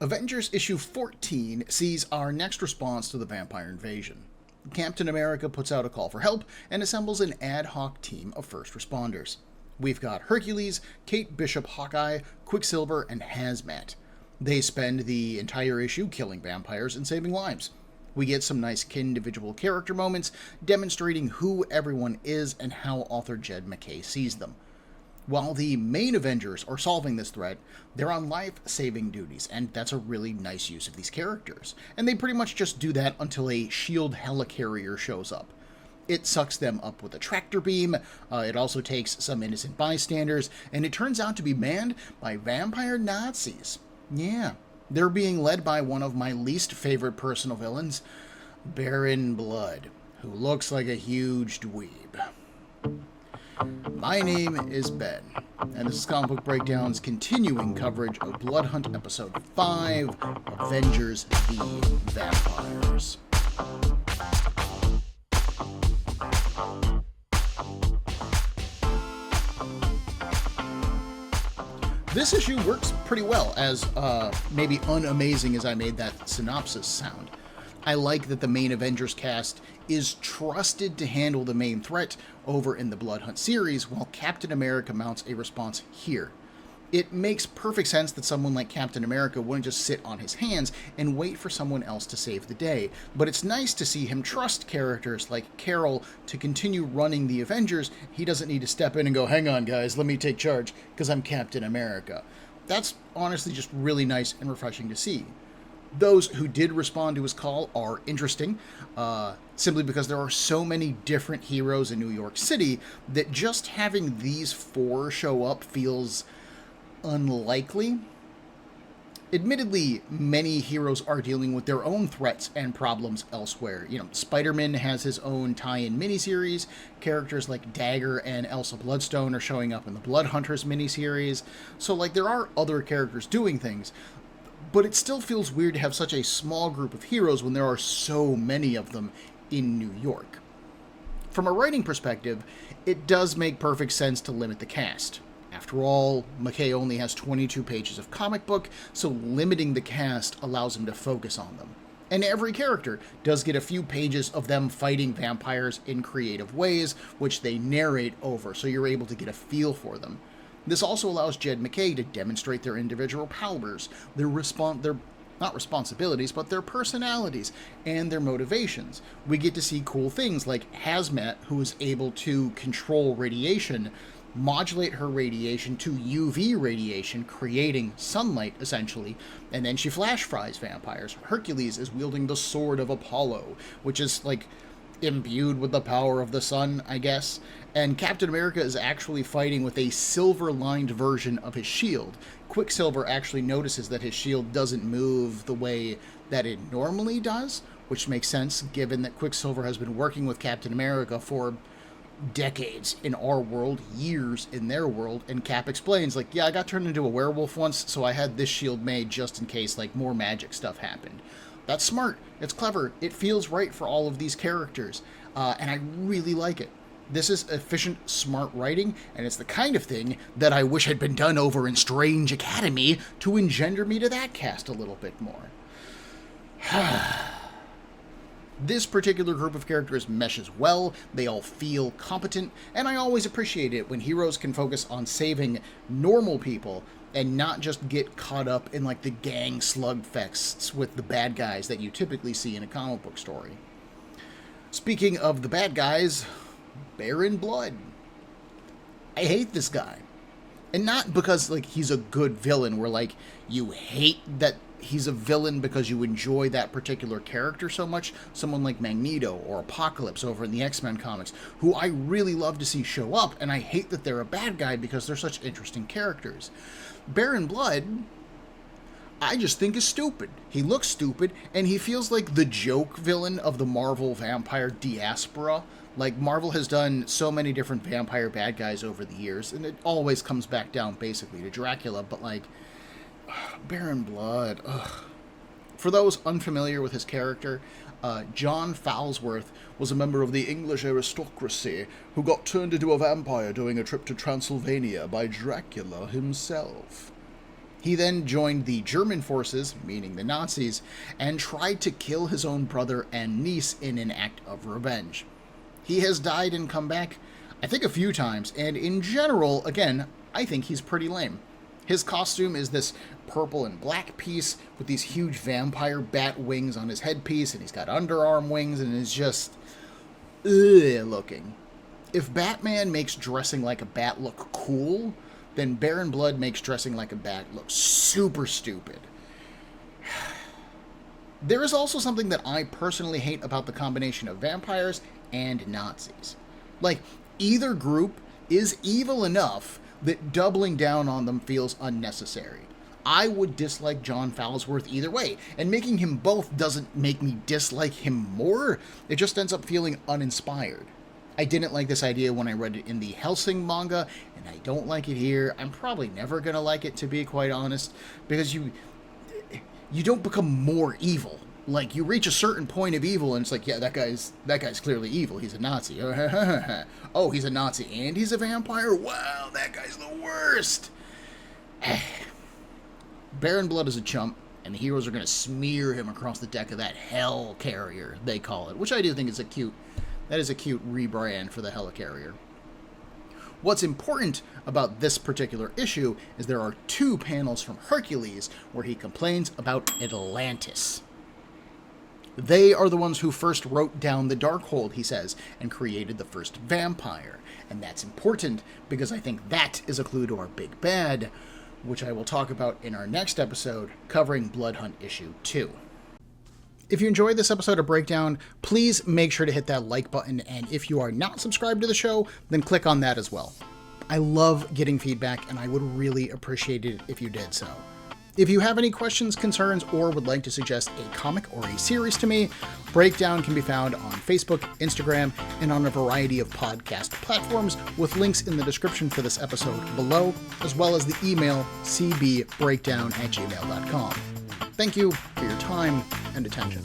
Avengers issue 14 sees our next response to the vampire invasion. Captain America puts out a call for help and assembles an ad hoc team of first responders. We've got Hercules, Kate Bishop Hawkeye, Quicksilver, and Hazmat. They spend the entire issue killing vampires and saving lives. We get some nice individual character moments demonstrating who everyone is and how author Jed MacKay sees them. While the main Avengers are solving this threat, they're on life-saving duties, and that's a really nice use of these characters. And they pretty much just do that until a S.H.I.E.L.D. helicarrier shows up. It sucks them up with a tractor beam, it also takes some innocent bystanders, and it turns out to be manned by vampire Nazis. Yeah, they're being led by one of my least favorite personal villains, Baron Blood, who looks like a huge dweeb. My name is Ben, and this is Comic Book Breakdown's continuing coverage of Blood Hunt Episode 5, Avengers the Vampires. This issue works pretty well, as maybe unamazing as I made that synopsis sound. I like that the main Avengers cast is trusted to handle the main threat over in the Blood Hunt series, while Captain America mounts a response here. It makes perfect sense that someone like Captain America wouldn't just sit on his hands and wait for someone else to save the day, but it's nice to see him trust characters like Carol to continue running the Avengers. He doesn't need to step in and go, "Hang on guys, let me take charge, because I'm Captain America." That's honestly just really nice and refreshing to see. Those who did respond to his call are interesting, simply because there are so many different heroes in New York City that just having these four show up feels unlikely. Admittedly, many heroes are dealing with their own threats and problems elsewhere. Spider-Man has his own tie-in miniseries. Characters like Dagger and Elsa Bloodstone are showing up in the Blood Hunters miniseries. So, there are other characters doing things. But it still feels weird to have such a small group of heroes when there are so many of them in New York. From a writing perspective, it does make perfect sense to limit the cast. After all, MacKay only has 22 pages of comic book, so limiting the cast allows him to focus on them. And every character does get a few pages of them fighting vampires in creative ways, which they narrate over, so you're able to get a feel for them. This also allows Jed MacKay to demonstrate their individual powers, their not responsibilities, but their personalities and their motivations. We get to see cool things like Hazmat, who is able to control radiation, modulate her radiation to UV radiation, creating sunlight, essentially, and then she flash fries vampires. Hercules is wielding the Sword of Apollo, which is, imbued with the power of the sun, I guess. And Captain America is actually fighting with a silver-lined version of his shield. Quicksilver actually notices that his shield doesn't move the way that it normally does, which makes sense given that Quicksilver has been working with Captain America for decades in our world, years in their world, and Cap explains, yeah, I got turned into a werewolf once, so I had this shield made just in case, more magic stuff happened. That's smart, it's clever, it feels right for all of these characters, and I really like it. This is efficient, smart writing, and it's the kind of thing that I wish had been done over in Strange Academy to engender me to that cast a little bit more. This particular group of characters meshes well, they all feel competent, and I always appreciate it when heroes can focus on saving normal people and not just get caught up in the gang slugfests with the bad guys that you typically see in a comic book story. Speaking of the bad guys, Baron Blood. I hate this guy. And not because he's a good villain where you hate that he's a villain because you enjoy that particular character so much. Someone like Magneto or Apocalypse over in the X-Men comics, who I really love to see show up, and I hate that they're a bad guy because they're such interesting characters. Baron Blood, I just think is stupid. He looks stupid, and he feels like the joke villain of the Marvel vampire diaspora. Marvel has done so many different vampire bad guys over the years, and it always comes back down basically to Dracula, but Baron Blood, ugh. For those unfamiliar with his character, John Falsworth was a member of the English aristocracy who got turned into a vampire during a trip to Transylvania by Dracula himself. He then joined the German forces, meaning the Nazis, and tried to kill his own brother and niece in an act of revenge. He has died and come back, I think, a few times, and in general, again, I think he's pretty lame. His costume is this purple and black piece with these huge vampire bat wings on his headpiece, and he's got underarm wings, and is just looking. If Batman makes dressing like a bat look cool, then Baron Blood makes dressing like a bat look super stupid. There is also something that I personally hate about the combination of vampires and Nazis. Like, either group is evil enough that doubling down on them feels unnecessary. I would dislike John Falsworth either way, and making him both doesn't make me dislike him more, it just ends up feeling uninspired. I didn't like this idea when I read it in the Hellsing manga, and I don't like it here. I'm probably never going to like it, to be quite honest, because you don't become more evil. Like, you reach a certain point of evil, and it's like, yeah, that guy's clearly evil. He's a Nazi. Oh, he's a Nazi, and he's a vampire? Wow, that guy's the worst. Baron Blood is a chump, and the heroes are going to smear him across the deck of that Hell Carrier, they call it, which I do think is a cute rebrand for the Helicarrier. What's important about this particular issue is there are 2 panels from Hercules where he complains about Atlantis. They are the ones who first wrote down the Darkhold, he says, and created the first vampire. And that's important because I think that is a clue to our big bad, which I will talk about in our next episode covering Blood Hunt issue 2. If you enjoyed this episode of Breakdown, please make sure to hit that like button, and if you are not subscribed to the show, then click on that as well. I love getting feedback, and I would really appreciate it if you did so. If you have any questions, concerns, or would like to suggest a comic or a series to me, Breakdown can be found on Facebook, Instagram, and on a variety of podcast platforms, with links in the description for this episode below, as well as the email cbbreakdown@gmail.com. Thank you for your time and attention.